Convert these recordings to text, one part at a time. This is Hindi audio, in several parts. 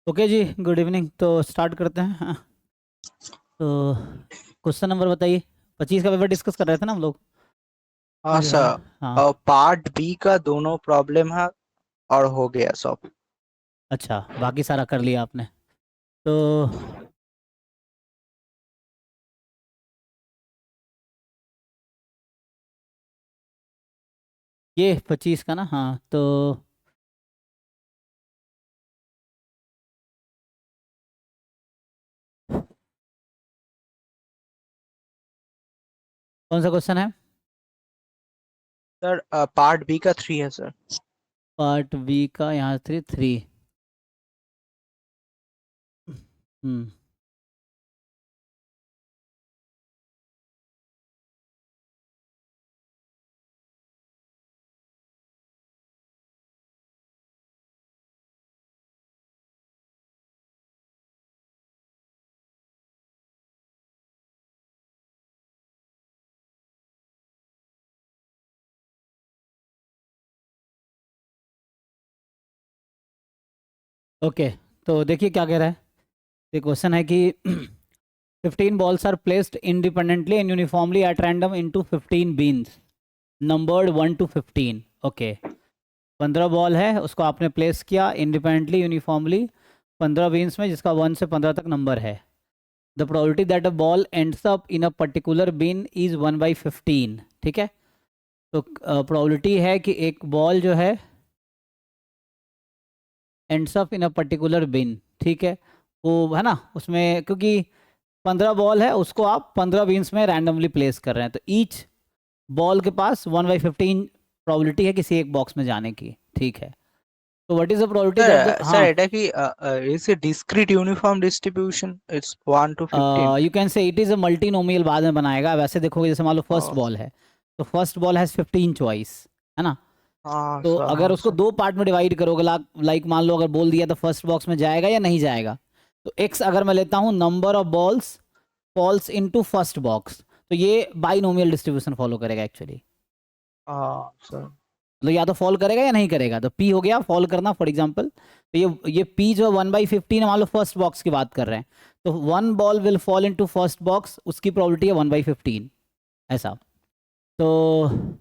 ओके जी, गुड इवनिंग। तो स्टार्ट करते हैं। हाँ, तो क्वेश्चन नंबर बताइए। 25 का पेपर डिस्कस कर रहे थे ना हम लोग। हाँ जो है। सर। हाँ। पार्ट बी का दोनों प्रॉब्लम है और हो गया सब। अच्छा, बाकी सारा कर लिया आपने। तो ये 25 का ना, हाँ तो कौन सा क्वेश्चन है? सर पार्ट बी का 3 है सर। पार्ट बी का यहाँ 3 3। हम्म। ओके, तो देखिए क्या कह रहा है। ये क्वेश्चन है कि 15 balls are placed independently and uniformly at random into 15 beans numbered 1 to 15। Okay, 15 ball है, उसको आपने प्लेस किया इंडिपेंडेंटली यूनिफॉर्मली 15 बीन्स में, जिसका 1 से 15 तक नंबर है। The probability that a ball ends up in a particular bin is 1/15। ठीक है। तो प्रोबेबिलिटी है कि एक बॉल जो है ends up in a particular bin. ठीक है। वो है ना, उसमें क्योंकि 15 बॉल है, उसको आप 15 बीन्स में रैंडमली प्लेस कर रहे हैं, तो ईच बॉल के पास 1/15 प्रोबेबिलिटी है किसी एक बॉक्स में जाने की। ठीक है। तो what is the probability that the, sir हाँ, सर এটা কি is a discrete uniform distribution it's 1 to 15। You can say it is a multinomial, बाद में बनाएगा। वैसे देखोगे, जैसे मान लो फर्स्ट हाँ बॉल है, तो फर्स्ट बॉल हैज़ 15 चॉइस, है ना। हाँ तो सर अगर हाँ उसको सर। दो पार्ट में डिवाइड करोगे, लाइक मान लो अगर बोल दिया तो फर्स्ट बॉक्स में जाएगा या नहीं जाएगा। तो एक्स अगर मैं लेता हूँ, number of balls falls into first box, तो ये बाइनोमियल डिस्ट्रीब्यूशन फॉलो करेगा एक्चुअली। हाँ सर। मतलब या तो फॉल करेगा या नहीं करेगा। तो पी हो गया फॉल करना, फॉर एग्जाम्पल। तो ये पी जो 1/15 मान लो फर्स्ट बॉक्स की बात कर रहे हैं, तो one ball will fall into first box, उसकी प्रोबेबिलिटी है 1/15, ऐसा। तो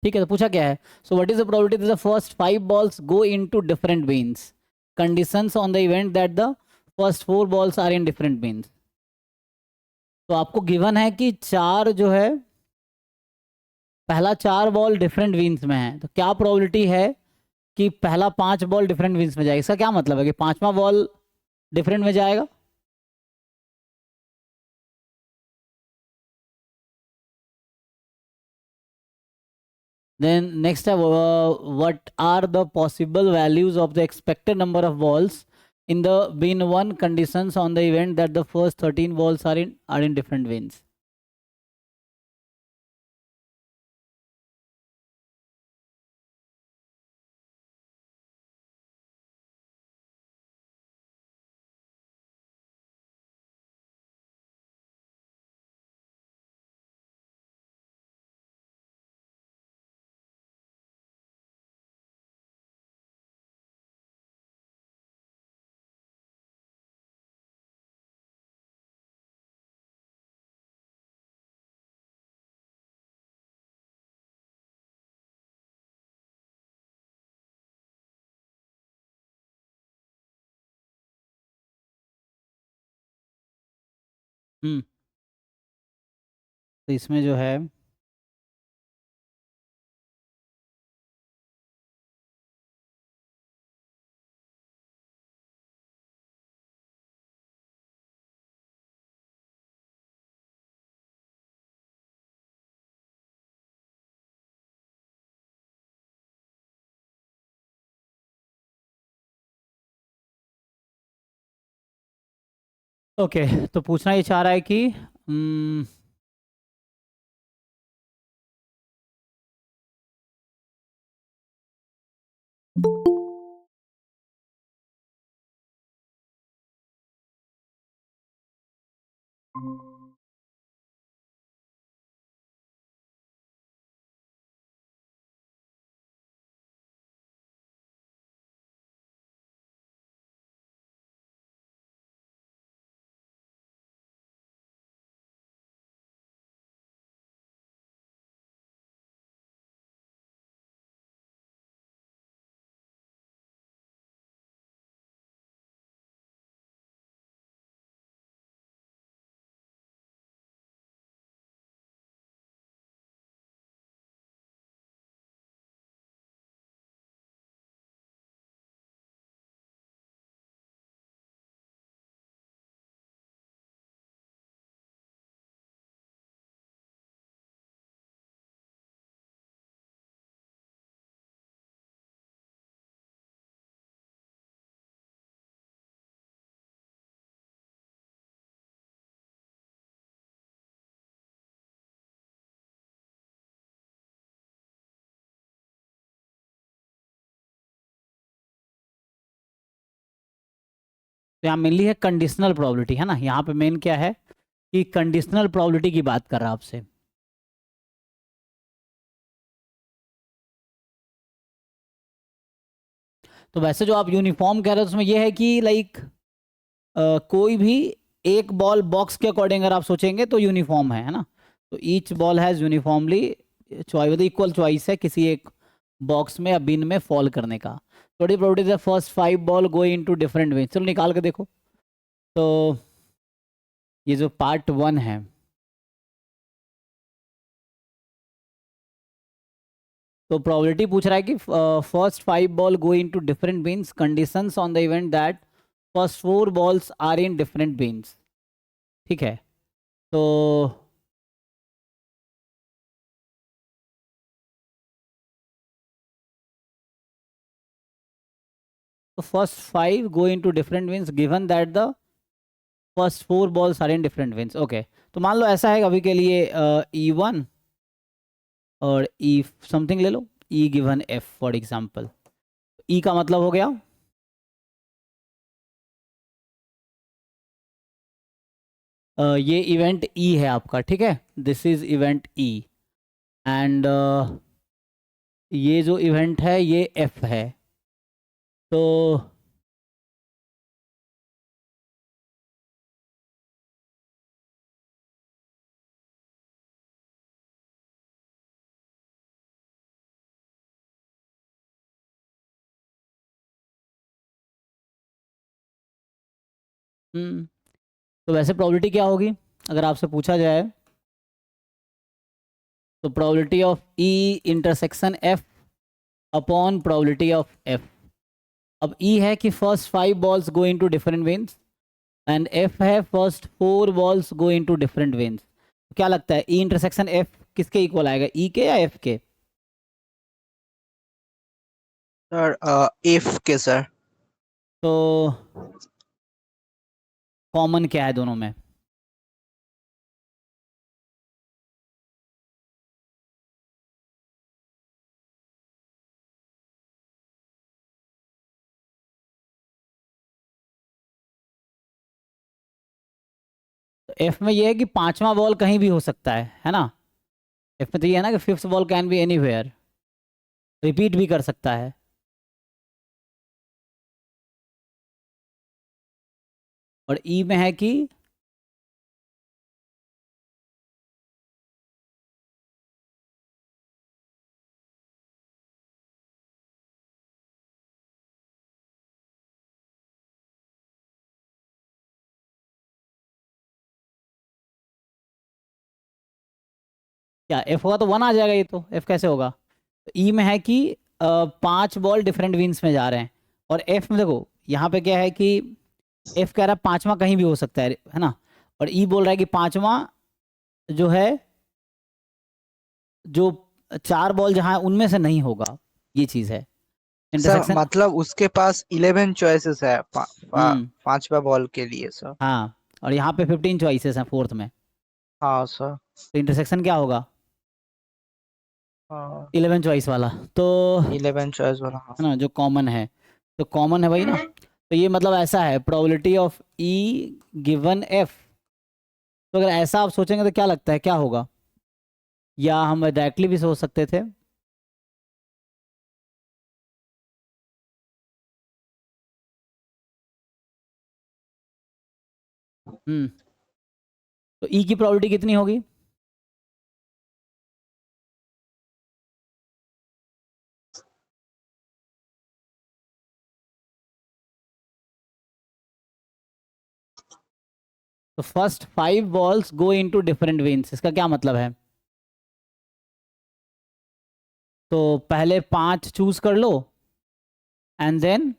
ठीक है, तो पूछा क्या है। So what is the probability that the first 5 balls go into different bins, conditions on the event that the first 4 balls are in different bins. तो आपको गिवन है कि चार जो है, पहला 4 बॉल डिफरेंट बीन्स में है, तो क्या प्रोबेबिलिटी है कि पहला 5 बॉल डिफरेंट बीन्स में जाएगा। इसका क्या मतलब है कि पांचवा बॉल डिफरेंट में जाएगा। देन नेक्स्ट है, what are the possible values of the expected number of balls in the bin 1 conditions on the event that the first 13 balls are in different bins। तो इसमें जो है, ओके, तो पूछना ये चाह रहा है कि तो यहाँ मेनली है कंडीशनल प्रोबेबिलिटी, है ना। यहाँ पे मेन क्या है कि कंडीशनल प्रोबेबिलिटी की बात कर रहा है आपसे। तो वैसे जो आप यूनिफॉर्म कह रहे हो उसमें ये है कि लाइक कोई भी एक बॉल बॉक्स के अकॉर्डिंग अगर आप सोचेंगे तो यूनिफॉर्म है ना। तो each ball has uniformly choice, मतलब इक्वल चॉइस है किसी एक बॉक्स में या बिन में फॉल करने का। थोड़ी प्रोबेबिलिटी है first 5 ball going into different way. चलो निकाल के देखो। तो ये जो पार्ट 1 है, तो प्रोबेबिलिटी पूछ रहा है कि first 5 ball go into different bins, conditions on the event that first 4 balls are in different bins. ठीक है। तो first 5 go into different bins given that the first 4 balls are in different bins. Okay, तो मान लो ऐसा है अभी के लिए E1 और ई समथिंग ले लो, E given F for example. E का मतलब हो गया ये इवेंट ई है आपका, ठीक है, this is event E. And ये जो इवेंट है ये एफ है। तो हम्म, तो वैसे प्रोबेबिलिटी क्या होगी अगर आपसे पूछा जाए, तो probability of E intersection F upon probability of F. अब ई है कि first 5 balls go into different bins and F है first 4 balls go into different bins. क्या लगता है ई इंटरसेक्शन एफ किसके इक्वल आएगा, ई के या एफ के? सर एफ के सर। तो कॉमन क्या है दोनों में? तो एफ में ये है कि पांचवा बॉल कहीं भी हो सकता है ना। एफ में तो ये है ना कि fifth ball can be anywhere, repeat भी कर सकता है। और ई में है कि क्या एफ होगा तो 1 आ जाएगा, ये तो एफ कैसे होगा। ई में है कि 5 बॉल डिफरेंट विंस में जा रहे हैं। और एफ में देखो यहाँ पे क्या है कि एफ कह रहा है पांचवा कहीं भी हो सकता है ना। और ई बोल रहा है कि पांचवा जो है, जो 4 बॉल जहां है उनमें से नहीं होगा, ये चीज है सर इंटरसेक्शन। मतलब उसके पास 11 चॉइसेस है हम्म, पांचवा बॉल के लिए सर। हाँ, और यहाँ पे 15 चॉइसेस हैं फोर्थ में। हाँ सर। तो इंटरसेक्शन क्या होगा, हाँ 11 चॉइस वाला। तो 11 चॉइस वाला हाँ। है ना, जो कॉमन है, तो कॉमन है भाई ना। तो ये मतलब ऐसा है probability of E given F. तो अगर ऐसा आप सोचेंगे तो क्या लगता है क्या होगा, या हम डायरेक्टली भी सोच सकते थे। तो ई की प्रोबेबिलिटी कितनी होगी? तो first 5 balls go into different veins, इसका क्या मतलब है? तो पहले 5 चूज कर लो एंड देन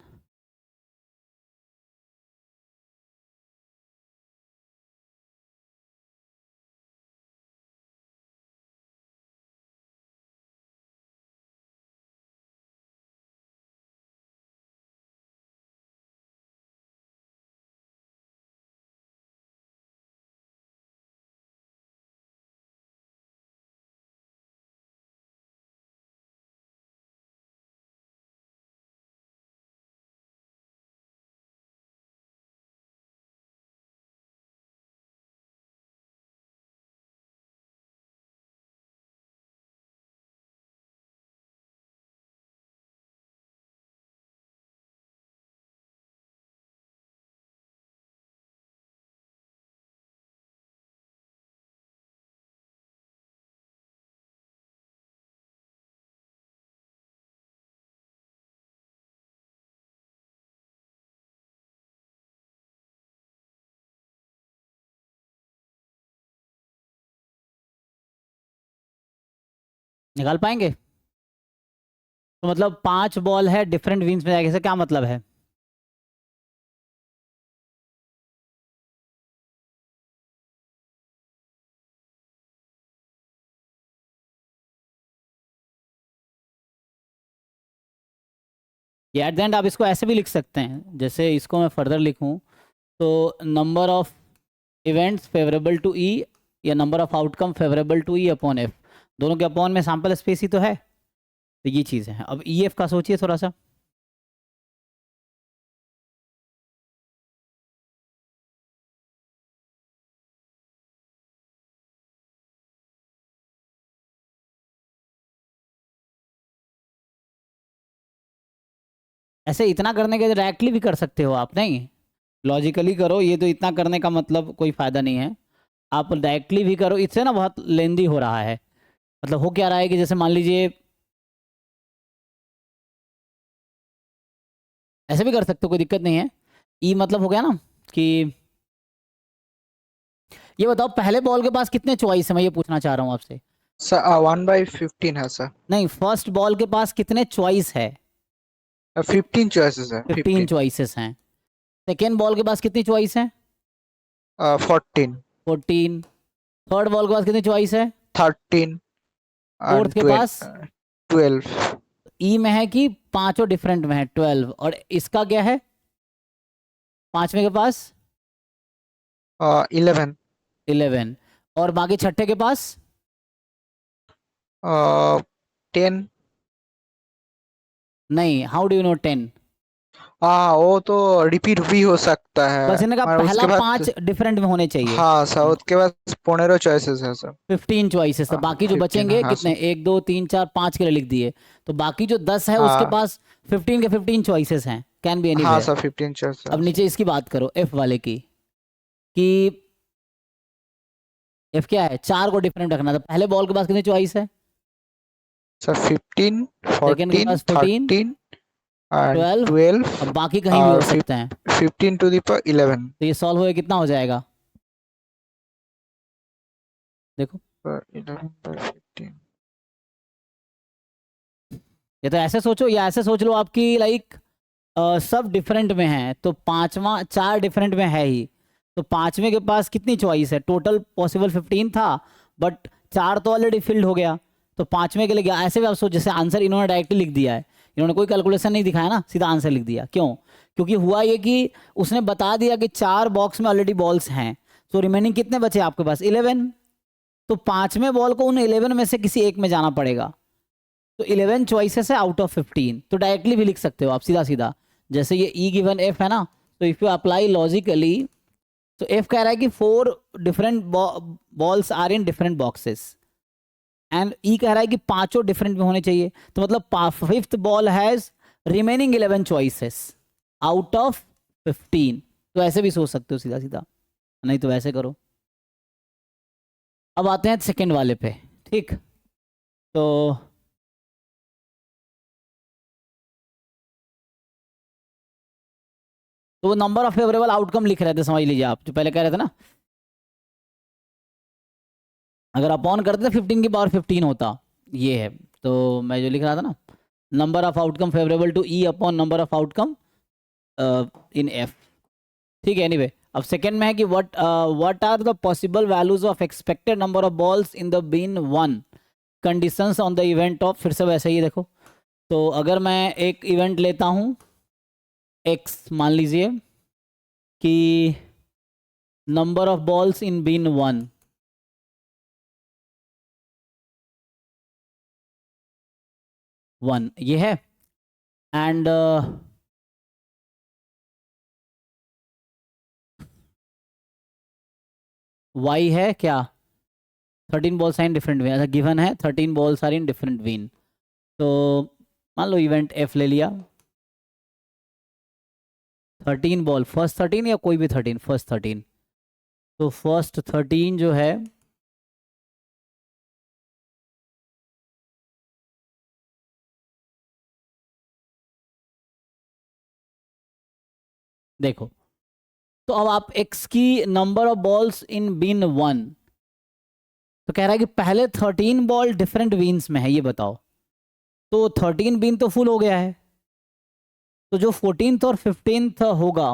निकाल पाएंगे? तो मतलब 5 बॉल है डिफरेंट बीन्स में जाएगा, इसका क्या मतलब है? ये एट द एंड आप इसको ऐसे भी लिख सकते हैं, जैसे इसको मैं फर्दर लिखूं तो number of events favourable to E या number of outcome favourable to E upon F, दोनों के अपॉन में सैंपल स्पेस ही तो है, तो ये चीज़ है। अब ई एफ का सोचिए थोड़ा सा। ऐसे इतना करने के डायरेक्टली भी कर सकते हो आप, नहीं लॉजिकली करो, ये तो इतना करने का मतलब कोई फायदा नहीं है। आप डायरेक्टली भी करो, इससे ना बहुत लेंदी हो रहा है। मतलब हो क्या रहा है कि जैसे मान लीजिए ऐसे भी कर सकते हो, कोई दिक्कत नहीं है। ई मतलब हो गया ना कि ये बताओ पहले बॉल के पास कितने चॉइस है, मैं ये पूछना चाह रहा हूँ आपसे। सर 1/15 है सर। नहीं, फर्स्ट बॉल के पास कितने चॉइस है? 15 चॉइसेस है, 15 15। चॉइसेस हैं। सेकेंड बॉल के पास कितनी चॉइस है? 14, 14। थर्ड बॉल के पास कितनी चॉइस है? 13 फोर्थ एंड के 12, पास 12। ई में है कि पांचों डिफरेंट में है 12, और इसका क्या है पांचवें के पास? 11। 11। और बाकी छठे के पास? 10। नहीं, हाउ डू यू नो 10? हाँ, वो तो रिपीट भी हो सकता बस है। इन्हें का और पहला उसके बाद 5 डिफरेंट में होने चाहिए। हाँ सर, उसके बाद 15 चॉइसेस है सर। 15 चॉइसेस, तो बाकी जो 15, बचेंगे हाँ कितने, सर। 1 2 3 4 5 के लिए लिख दिए, तो बाकी जो 10 है उसके हाँ पास 15 के 15 चॉइसेस हैं, कैन बी हाँ एनीवेयर। सर, 15 अब चॉइसेस। नीचे इसकी बात करो एफ वाले की, कि एफ क्या है, 4 को डिफरेंट रखना था। पहले बॉल के पास कितनी चॉइस है? सर 15, सेकेंड के 14, पास 14, 13 एंड 12, 12 अब बाकी कहीं भी और हो सकते हैं। 15 टू द पावर 11। तो ये सॉल्व होए कितना हो जाएगा, देखो। 11/15। ये तो ऐसे सोचो या ऐसे सोच लो आपकी लाइक सब डिफरेंट में है, तो पांचवा 4 डिफरेंट में है ही, तो पांचवें के पास कितनी चॉइस है? टोटल पॉसिबल 15 था, बट 4 तो ऑलरेडी फिल्ड हो गया, तो पांचवें के लिए गया। ऐसे भी आप सोच, जैसे आंसर इन्होंने डायरेक्टली लिख दिया है, इन्होंने कोई कैलकुलेशन नहीं दिखाया ना, सीधा आंसर लिख दिया। क्यों? क्योंकि हुआ ये कि उसने बता दिया कि 4 बॉक्स में ऑलरेडी बॉल्स हैं, तो रिमेनिंग कितने बचे आपके पास? 11। तो पांचवें बॉल को उन 11 में से किसी एक में जाना पड़ेगा, तो 11 चॉइसेस है आउट ऑफ 15, तो डायरेक्टली भी लिख सकते हो आप सीधा सीधा। जैसे ये ई गिवन एफ है ना, तो इफ यू अप्लाई लॉजिकली, तो एफ कह रहा है कि 4 different balls are in different boxes, and E कह रहा है कि पांचों डिफरेंट में होने चाहिए, तो मतलब fifth ball has remaining 11 choices out of 15। तो ऐसे भी सोच सकते हो सीधा सीधा, नहीं तो ऐसे करो। अब आते हैं सेकेंड वाले पे, ठीक। तो वो नंबर ऑफ फेवरेबल आउटकम लिख रहे थे, समझ लीजिए आप, जो पहले कह रहे थे ना, अगर अपॉन करते तो 15 की पावर 15 होता, ये है। तो मैं जो लिख रहा था ना, number of outcome favourable to E upon number of outcome in F, ठीक है। एनीवे, अब सेकेंड में है कि what are the possible values of expected number of balls in the bin one conditions on the event of, फिर से वैसे ही देखो। तो अगर मैं एक इवेंट लेता हूँ एक्स, मान लीजिए कि number of balls in bin one, ये है, एंड वाई है क्या, 13 balls are in different bin, अच्छा गिवन है 13 balls are in different bin. तो मान लो इवेंट एफ ले लिया, 13 बॉल, फर्स्ट 13 या कोई भी 13, फर्स्ट 13, तो फर्स्ट 13 जो है, देखो, तो अब आप एक्स की number of balls in been one, तो कह रहा है कि पहले 13 बॉल डिफरेंट बीन्स में है, ये बताओ। तो 13 बीन तो फुल हो गया है, तो जो 14th और 15th होगा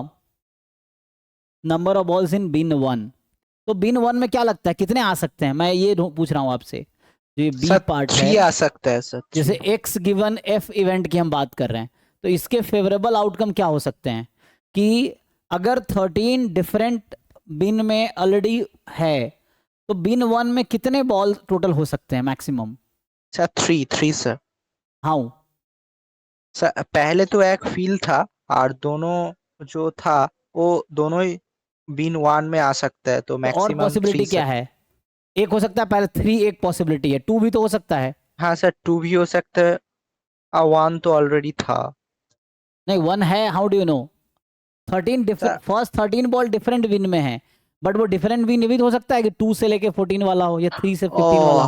number of balls in been one, तो बिन वन में क्या लगता है कितने आ सकते हैं? मैं ये पूछ रहा हूँ आपसे, जो ये बी सर पार्ट है, 3 आ सकता है सर, जैसे 3। एक्स गिवन एफ इवेंट की हम बात कर रहे हैं, तो इसके फेवरेबल आउटकम क्या हो सकते हैं कि अगर 13 डिफरेंट बिन में ऑलरेडी है, तो बिन वन में कितने बॉल टोटल हो सकते हैं maximum? Sir 3 sir. How? Sir पहले तो एक फील्ड था, और दोनों जो था वो दोनों ही बीन 1 में आ सकता है, तो तो और मैक्सिमम 3 पॉसिबिलिटी सर। क्या है? एक हो सकता है पहले, थ्री एक पॉसिबिलिटी है, टू भी तो हो सकता है। हाँ सर, 2 भी हो सकता है, और 1 तो ऑलरेडी था। नहीं, वन है, how do you know? 13 different, sir first 13 ball different win में है, बट वो डिफरेंट विन ये भी तो हो सकता है कि 2 से लेके 14 वाला हो या 3 से 15 ओ, वाला।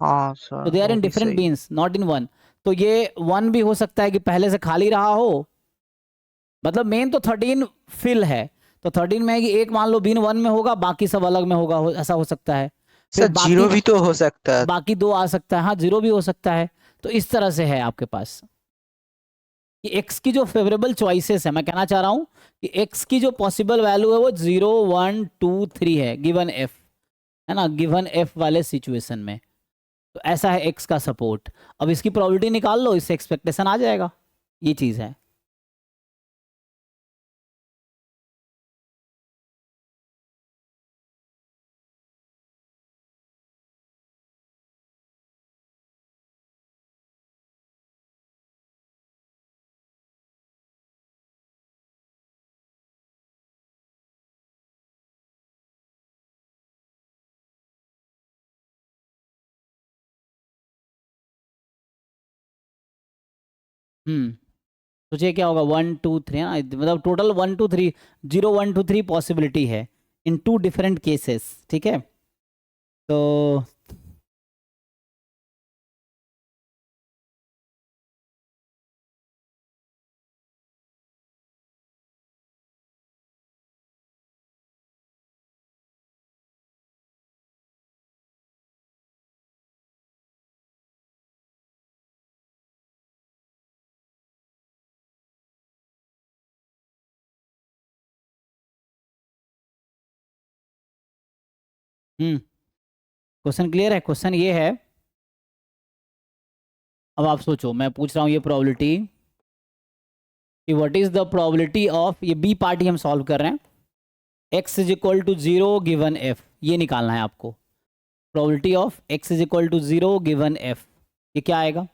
हाँ तो सर दे आर वो इन भी डिफरेंट सही। Beans, not in one. तो ये वन भी हो सकता है कि पहले से खाली रहा हो, मतलब मेन तो 13 फिल है, तो 13 में है कि एक मान लो बीन वन में होगा, बाकी सब अलग में होगा, ऐसा हो सकता है। फिर सर बाकी, 0 भी तो हो सकता है। बाकी दो आ सकता है, हाँ जीरो भी हो सकता है। तो इस तरह से है आपके पास कि एक्स की जो फेवरेबल चॉइसेस है, मैं कहना चाह रहा हूं कि एक्स की जो पॉसिबल वैल्यू है वो 0 1 2 3 है गिवन एफ, है ना, गिवन एफ वाले सिचुएशन में। तो ऐसा है एक्स का सपोर्ट। अब इसकी प्रोबेबिलिटी निकाल लो, इससे एक्सपेक्टेशन आ जाएगा, ये चीज है। सोचिए क्या होगा, 1 2 3 है ना, मतलब टोटल 1 2 3, 0 1 2 3 पॉसिबिलिटी है इन टू डिफरेंट केसेस, ठीक है। तो क्वेश्चन क्लियर है? क्वेश्चन ये है, अब आप सोचो, मैं पूछ रहा हूँ ये प्रोबेबिलिटी कि what is the probability of, ये बी पार्टी हम सॉल्व कर रहे हैं, X is equal to zero given F, ये निकालना है आपको। Probability of X is equal to zero given F, ये क्या आएगा?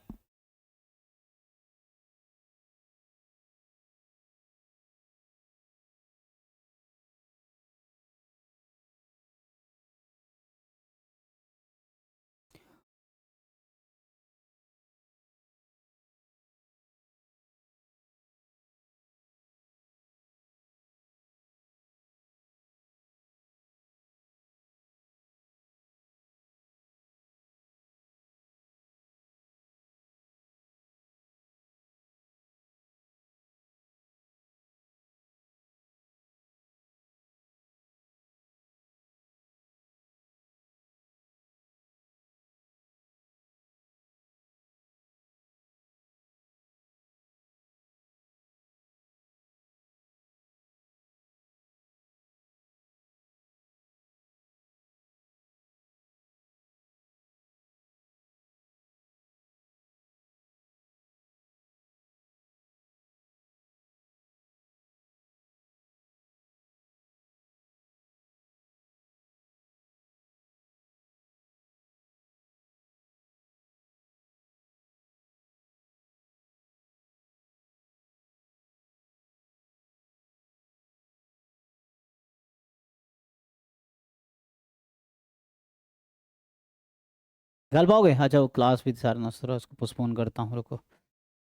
निकाल पाओगे? अच्छा, वो क्लास विद सर नसर, उसको पोस्टपोन करता हूँ, रुको।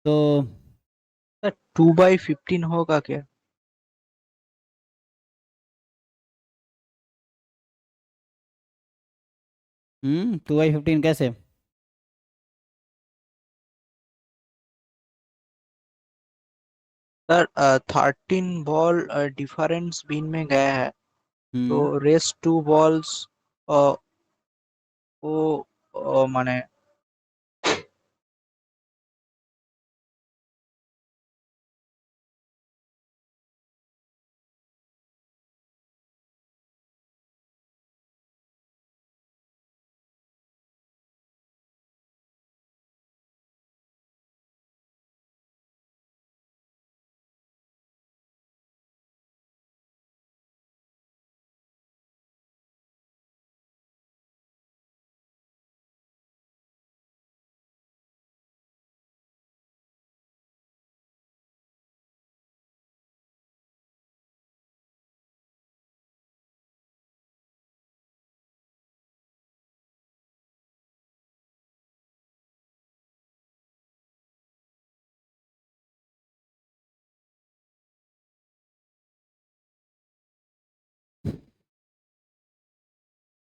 तो सर 2/15 होगा क्या? 2/15 कैसे? सर 13 बॉल डिफरेंस बीन में गया है, तो हम्म रेस्ट 2 बॉल्स ও মানে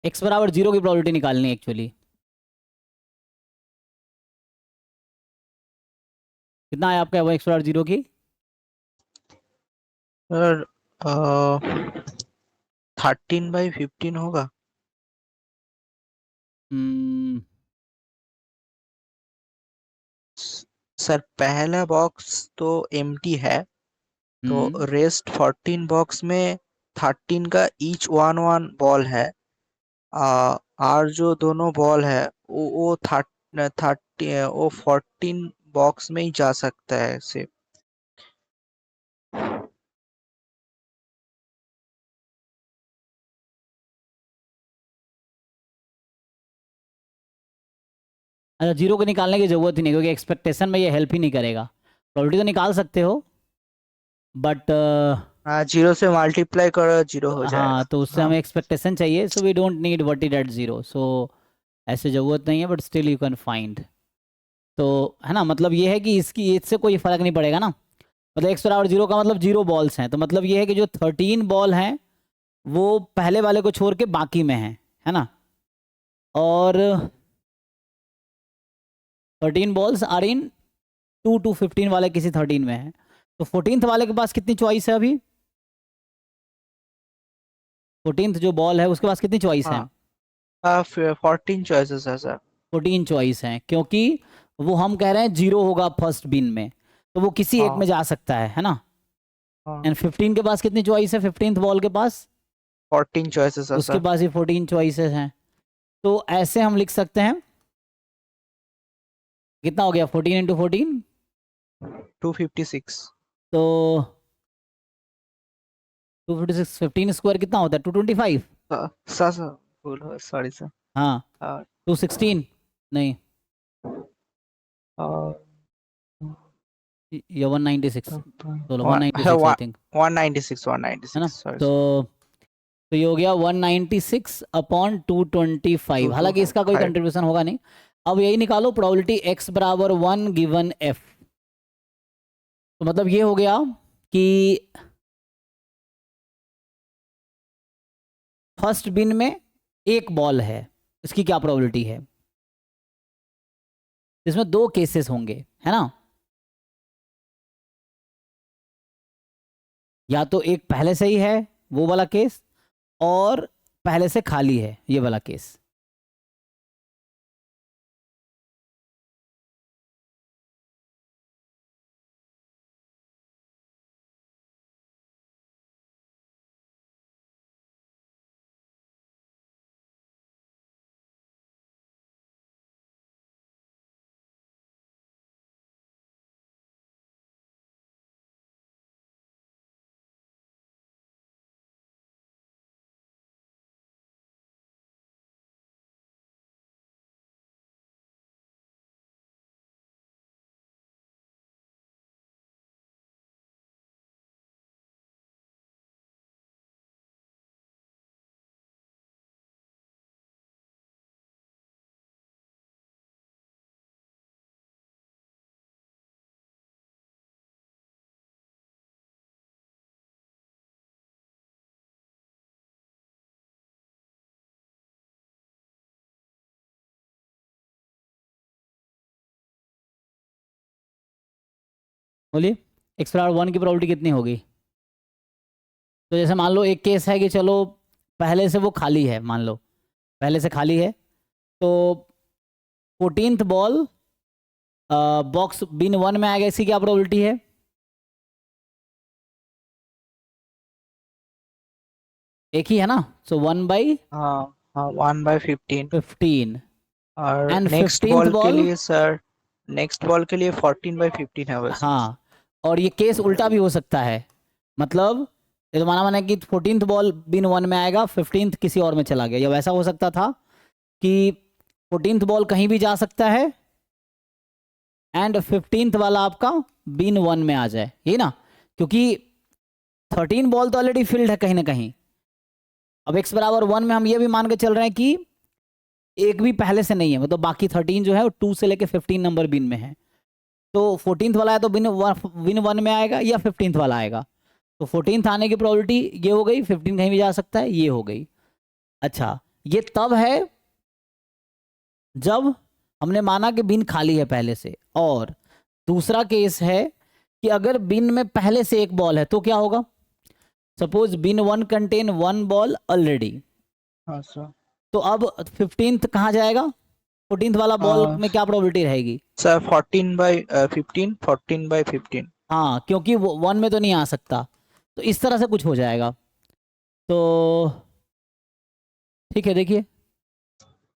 x बराबर 0 की प्रोबेबिलिटी निकालनी है एक्चुअली। कितना है आपका वो x बराबर 0 की? सर 13/15 होगा। हम्म, सर पहला बॉक्स तो एम्प्टी है, तो रेस्ट 14 बॉक्स में 13 का ईच वन वन बॉल है। और जो दोनों बॉल है वो 14 बॉक्स में ही जा सकता है सिर्फ। अच्छा, 0 को निकालने की जरूरत ही नहीं, क्योंकि एक्सपेक्टेशन में ये हेल्प ही नहीं करेगा। प्रोबेबिलिटी तो निकाल सकते हो, बट हाँ, 0 से मल्टीप्लाई करो 0 हो हाँ, जाएगा। तो उससे हाँ हमें एक्सपेक्टेशन चाहिए, so we don't need what it at 0, so ऐसे ज़रूरत नहीं है, but still you can find. तो है ना, मतलब ये है कि इसकी एज से कोई फर्क नहीं पड़ेगा ना। मतलब x बराबर 0 का मतलब 0 बॉल्स हैं, तो मतलब ये है कि जो 13 बॉल हैं वो पहले वाले को छोड़ के बाकी में है ना। और 13 बॉल्स आर इन 2 to 15 वाले किसी 13 में है। तो 14th वाले के पास कितनी चॉइस है अभी? 14th जो बॉल है उसके पास कितनी चॉइस है? हाँ, 14 चॉइसेस है सर। 14 चॉइस हैं, क्योंकि वो हम कह रहे हैं 0 होगा फर्स्ट बिन में, तो वो किसी एक हाँ में जा सकता है ना। हाँ, एंड 15 के पास कितनी चॉइस है? 15th बॉल के पास, 14 चॉइसेस है उसके सर। पास ही 14 चॉइसेस हैं। तो ऐसे हम लिख सकते हैं, कितना हो गया 14 इंटू 14? 256। तो 256, 15 स्क्वायर कितना होता है? 225। सर सर भूल, सॉरी सर। हाँ, हाँ, 216 नहीं, और या 196, चलो 196 आई थिंक, 196, है ना। 196, सॉरी तो सर। ये हो गया 196 अपॉन 225। टू टू हालांकि इसका कोई फाइव कंट्रीब्यूशन होगा नहीं। अब यही निकालो प्रोबेबिलिटी x बराबर 1 गिवन f। तो मतलब ये हो गया कि फर्स्ट बिन में एक बॉल है, इसकी क्या प्रोबेबिलिटी है? इसमें दो केसेस होंगे, है ना। या तो एक पहले से ही है वो वाला केस, और पहले से खाली है ये वाला केस। बोलिए, x बराबर 1 की प्रोबेबिलिटी कितनी होगी? तो जैसे मान लो एक केस है कि चलो पहले से वो खाली है, मान लो पहले से खाली है, तो 14th बॉल बॉक्स बिन 1 में आएगा, इसकी क्या प्रोबेबिलिटी है? एक ही है ना, सो 1/15। हाँ हाँ, 1/15। और एंड नेक्स्ट 15th बॉल के बॉल, लिए सर, नेक्स्ट बॉल के लिए 14/15 है वैसे। हाँ, और ये केस उल्टा भी हो सकता है। मतलब ये तो माना कि 14th बॉल बिन 1 में आएगा, 15th किसी और में चला गया, या वैसा हो सकता था कि 14th बॉल कहीं भी जा सकता है एंड 15th वाला आपका बिन 1 में आ जाए, ये ना, क्योंकि 13 बॉल तो ऑलरेडी फील्ड है कहीं ना कहीं। अब x बराबर 1 में हम ये भी मान के चल रहे हैं कि एक भी पहले से नहीं है, मतलब बाकी 13 जो है वो 2 से लेके 15 नंबर बिन में है। तो 14th वाला है तो बिन 1 में आएगा या 15th वाला आएगा। तो 14th आने की प्रोबेबिलिटी ये हो गई, 15 कहीं भी जा सकता है, ये हो गई। अच्छा, ये तब है जब हमने माना कि बिन खाली है पहले से। और दूसरा केस है कि अगर बिन में पहले से एक बॉल है तो क्या होगा? सपोज बिन 1 कंटेन 1 बॉल ऑलरेडी, हाँ सर। तो अब 15th कहाँ जाएगा? 14th वाला बॉल में क्या प्रोबेबिलिटी रहेगी? सर 14/15, 14/15। हाँ, क्योंकि वो 1 में तो नहीं आ सकता, तो इस तरह से कुछ हो जाएगा। तो ठीक है, देखिए,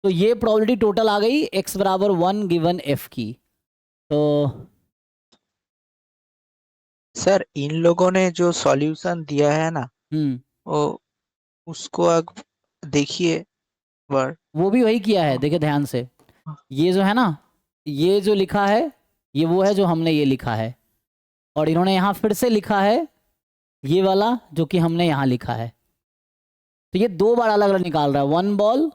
तो ये प्रोबेबिलिटी टोटल आ गई x बराबर 1 गिवन f की। तो सर इन लोगों ने जो सॉल्यूशन दिया है ना, वो उसको अब देखिए वर्ड। वो भी वही किया है, देखिए ध्यान से। ये जो है ना, ये जो लिखा है, ये वो है जो हमने ये लिखा है, और इन्होंने यहाँ फिर से लिखा है ये वाला जो कि हमने यहाँ लिखा है। तो ये दो बार अलग अलग निकाल रहा है, 1 बॉल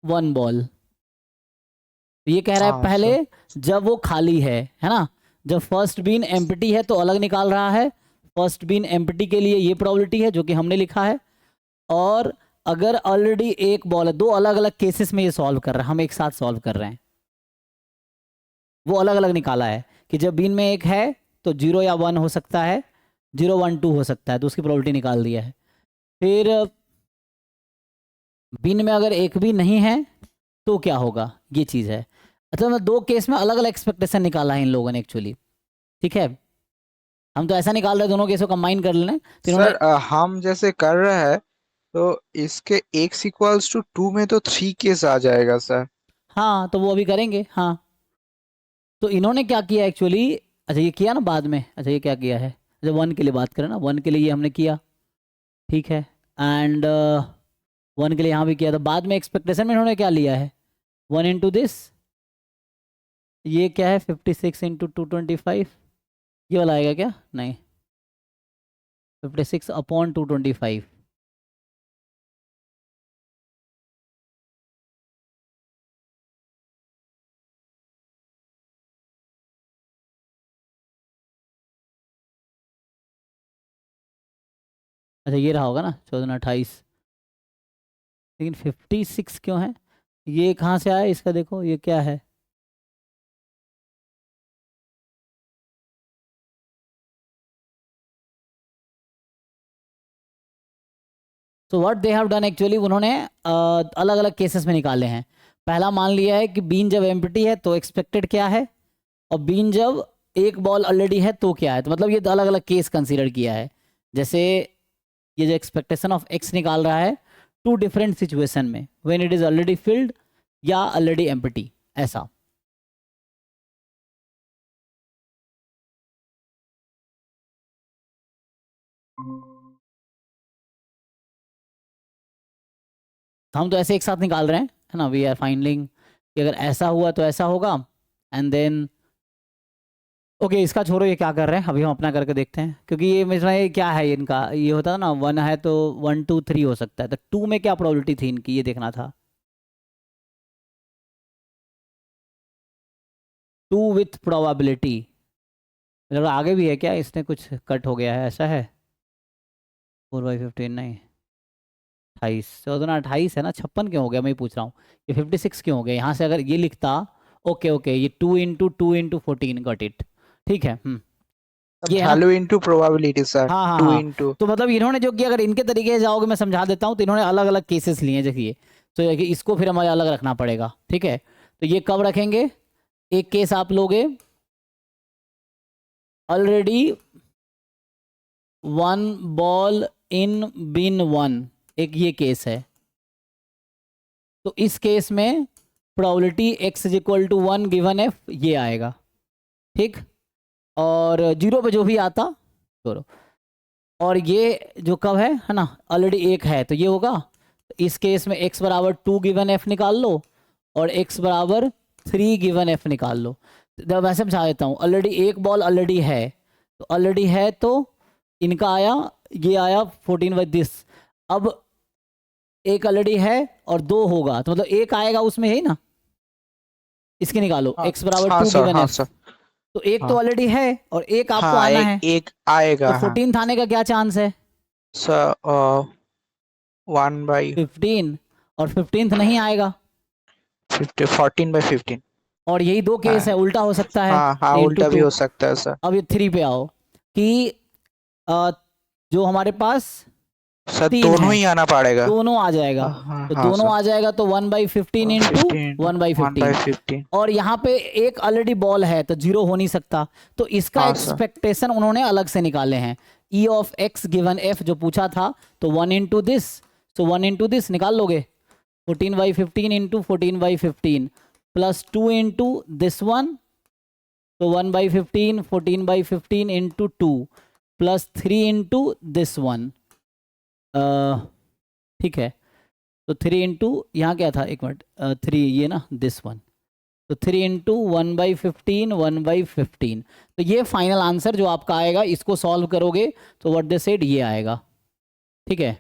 1 बॉल। तो ये कह रहा है हाँ पहले सर। जब वो खाली है ना, जब फर्स्ट बीन एम्प्टी है तो अलग निकाल रहा है। फर्स्ट बीन एम्प्टी के लिए ये प्रोबेबिलिटी है जो कि हमने लिखा है। और अगर ऑलरेडी एक बॉल है, दो अलग अलग केसेस में ये सॉल्व कर रहा है, हम एक साथ सॉल्व कर रहे हैं। वो अलग अलग निकाला है कि जब बीन में एक है तो 0 या 1 हो सकता है, 0 1 2 हो सकता है, तो उसकी प्रोबेबिलिटी निकाल दिया है। फिर बिन में अगर एक भी नहीं है तो क्या होगा, ये चीज़ है। मतलब मैं दो केस में अलग अलग एक्सपेक्टेशन निकाला है इन लोगों ने एक्चुअली। ठीक है, हम तो ऐसा निकाल रहे हैं दोनों केसों कंबाइन कर लें, तो इन्होंने, सर हम जैसे कर रहे हैं तो इसके x=2 में तो 3 केस आ जाएगा सर। हाँ तो वो अभी करेंगे। हाँ, तो इन्होंने क्या किया एक्चुअली, अच्छा ये किया ना बाद में, अच्छा ये क्या किया है, जब 1 के लिए बात करें ना, 1 के लिए ये हमने किया, ठीक है, एंड 1 के लिए यहाँ भी किया था। बाद में एक्सपेक्टेशन में इन्होंने क्या लिया है, 1 इंटू दिस, ये क्या है 56 इंटू 225, ये वाला आएगा क्या? नहीं, 56/225। अच्छा ये रहा होगा ना 1428, लेकिन 56 क्यों है? ये कहाँ से आया इसका, देखो ये क्या है, so what they have done actually, उन्होंने अलग अलग केसेस में निकाले हैं। पहला मान लिया है कि बीन जब एम्प्टी है तो एक्सपेक्टेड क्या है, और बीन जब एक बॉल ऑलरेडी है तो क्या है। तो मतलब ये अलग अलग केस कंसीडर किया है। जैसे ये जो एक्सपेक्टेशन ऑफ एक्स निकाल रहा है, टू डिफरेंट सिचुएशन में, when it is already field या ऑलरेडी एम्प्टी, ऐसा। तो हम तो ऐसे एक साथ निकाल रहे हैं, है ना, वी आर फाइंडिंग कि अगर ऐसा हुआ तो ऐसा होगा, एंड देन ओके इसका छोड़ो, ये क्या कर रहे हैं अभी हम अपना करके देखते हैं, क्योंकि ये मेरा ये क्या है इनका, ये होता है ना 1 है तो 1 2 3 हो सकता है, तो 2 में क्या प्रोबेबिलिटी थी इनकी, ये देखना था। 2 विथ प्रोबेबिलिटी, मतलब आगे भी है क्या, इसने कुछ कट हो गया है ऐसा है? 4/15 नहीं, 28, 14 28 है ना, 56 क्यों हो गया, मैं ये पूछ रहा हूँ। ये 56 क्यों हो गया यहाँ से, अगर ये लिखता, ओके ओके, ये 2 × 2 × 14 गॉट इट, ठीक है। ये है ना, वैल्यू इनटू प्रोबेबिलिटी सर, हाँ हाँ 2 हाँ। इनटू। तो मतलब इन्होंने जो किया, अगर इनके तरीके से जाओगे मैं समझा देता हूँ, तो इन्होंने अलग अलग केसेस लिए हैं। देखिए तो ये कि इसको फिर हमें अलग रखना पड़ेगा, ठीक है। तो ये कब रखेंगे, एक केस आप लोगे ऑलरेडी 1 बॉल इन बिन 1, एक ये केस है। तो इस केस में probability x is equal to 1 given f ये आएगा, ठीक। और 0 पे जो भी आता करो, और ये जो कब है ना, ऑलरेडी 1 है तो ये होगा। इस केस में x बराबर 2 गिवन f निकाल लो और x बराबर 3 गिवन f निकाल लो। जब मैं समझा देता हूँ, ऑलरेडी एक बॉल ऑलरेडी है, तो ऑलरेडी है तो इनका आया, ये आया 14 बाई दिस। अब एक ऑलरेडी है और 2 होगा, तो मतलब एक आएगा उसमें, है ना, इसके निकालो हाँ x बराबर हाँ 2 सर, गिवन हाँ f। सर, तो एक तो हाँ ऑलरेडी है और एक आपको हाँ, आना एक है, एक आएगा, तो हाँ 14 आने का क्या चांस है, सर। 1/15, 15, और 15 नहीं आएगा। 14/15। और यही दो केस है, हाँ उल्टा हो सकता है, हाँ हाँ, 10 to उल्टा भी 2। हो सकता है सर। अब ये 3 पे आओ कि जो हमारे पास सर 3 दोनों है, ही आना पड़ेगा। दोनों आ जाएगा। हाँ तो हाँ दोनों सर। आ जाएगा तो 1/15 इंटू 15 1/15। 1/15। और यहाँ पे एक ऑलरेडी बॉल है तो 0 हो नहीं सकता, तो इसका हाँ सर। एक्सपेक्टेशन उन्होंने अलग से निकाले हैं। ई ऑफ एक्स गिवन एफ जो पूछा था, तो 1 इंटू दिस, तो 1 इंटू दिस निकाल लोगे, 14/15 into 14/15 plus 2 into this one, तो 1/15 14/15 into 2 plus 3 into this one, ठीक है। तो 3 इंटू यहाँ क्या था, एक मिनट, 3 ये ना दिस वन, तो 3 इंटू 1/15 1/15। तो ये फाइनल आंसर जो आपका आएगा, इसको सॉल्व करोगे तो व्हाट दे सेड ये आएगा, ठीक है।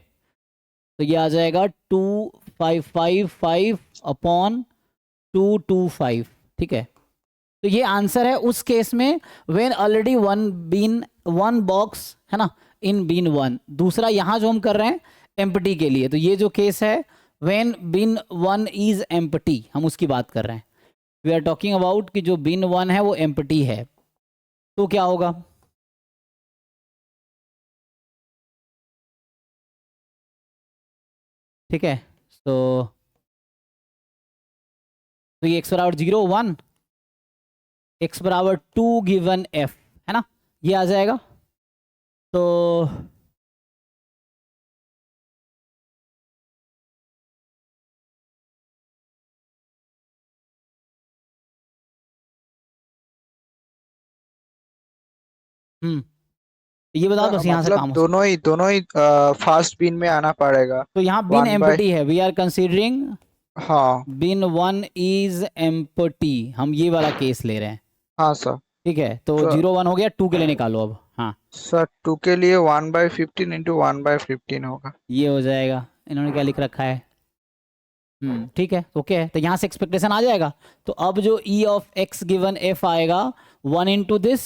तो ये आ जाएगा 2555 अपॉन 225, ठीक है। तो ये आंसर है उस केस में व्हेन ऑलरेडी वन बॉक्स है ना इन बीन 1। दूसरा यहाँ जो हम कर रहे हैं एम्प्टी के लिए, तो ये जो केस है व्हेन bin 1 इज एम्प्टी, हम उसकी बात कर रहे हैं। वी आर टॉकिंग अबाउट कि जो bin 1 है वो एम्प्टी है, तो क्या होगा, ठीक है। तो ये x बराबर 0 1, x बराबर 2 गिवन f, है ना, ये आ जाएगा। तो ये बताओ बस, यहाँ से मतलब काम हो सकता। दोनों ही फास्ट बिन में आना पड़ेगा। तो यहाँ बिन 1/, एम्प्टी है, वी आर कंसीडरिंग हाँ बिन 1 इज एम्प्टी, हम ये वाला केस ले रहे हैं, हाँ सर। ठीक है। तो तो 0 1 हो गया, 2 के लिए निकालो अब, हाँ सर 2 के लिए 1/15 इंटू 1/15 होगा। ये हो जाएगा। इन्होंने क्या लिख रखा है, ठीक है, ओके है। तो यहाँ से एक्सपेक्टेशन आ जाएगा। तो अब जो ई ऑफ एक्स गिवन एफ आएगा 1 into this,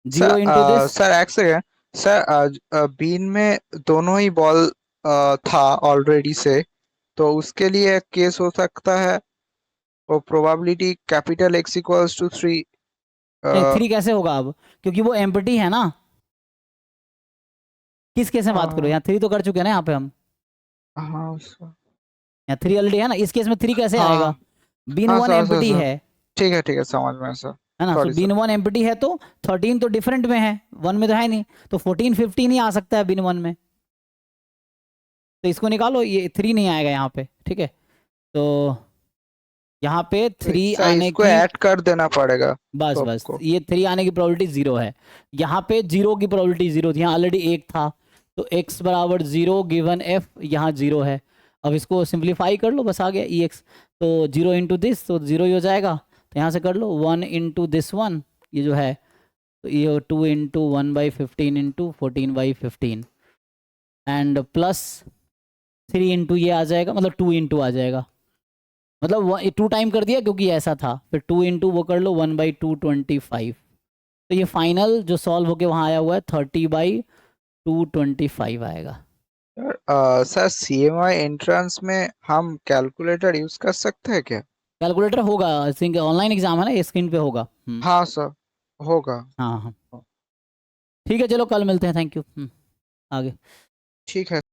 0 into this, sir एक सेकेंड सर, बीन में दोनों ही बॉल था ऑलरेडी से, तो उसके लिए एक केस हो सकता है, वो probability capital X equals to 3। नहीं 3 कैसे होगा अब, क्योंकि वो एम्प्टी है ना। किस केस में बात करो, यहाँ 3 तो कर चुके हैं ना यहाँ पे हम, हाँ सर, यहाँ 3 ऑलरेडी है ना, इस केस में 3 कैसे आएगा, हाँ बिन हाँ 1 सर सर एम्प्टी सर, है ठीक है समझ में सर। है ना। सो सॉरी बिन सर। 1 एम्प्टी है तो 13 तो डिफरेंट में है, 1 में तो है नहीं, तो 14 15 ही आ सकता है बिन 1 में। तो इसको निकालो, ये 3 नहीं आएगा यहाँ पे, ठीक है। तो यहाँ पे 3 सर आने इसको की, ऐड कर देना पड़ेगा बस तो बस आपको। ये 3 आने की प्रोबेबिलिटी 0 है। यहाँ पे 0 की प्रोबेबिलिटी 0 थी, यहाँ ऑलरेडी 1 था, तो x बराबर 0 गिवन f, यहाँ 0 है। अब इसको सिंप्लीफाई कर लो, बस आ गया ई एक्स। तो 0 इंटू दिस, तो 0 ही हो जाएगा। तो यहाँ से कर लो 1 इंटू दिस वन, ये जो है, तो ये 2 into 1/15 into 14/15 and plus 3 into ये आ जाएगा, मतलब 2 इंटू आ जाएगा, मतलब 2 टाइम कर दिया क्योंकि ऐसा था, फिर 2 इंटू वो कर लो 1/225। तो ये फाइनल जो सॉल्व होके वहाँ आया हुआ है 30/225 आएगा। सर सीएमआई एंट्रेंस में हम कैलकुलेटर यूज कर सकते हैं क्या? कैलकुलेटर होगा, आई थिंक ऑनलाइन एग्जाम है ना, ये स्क्रीन पे होगा। हाँ सर, होगा। हाँ हाँ ठीक है, चलो कल मिलते हैं, थैंक यू। आगे। ठीक है।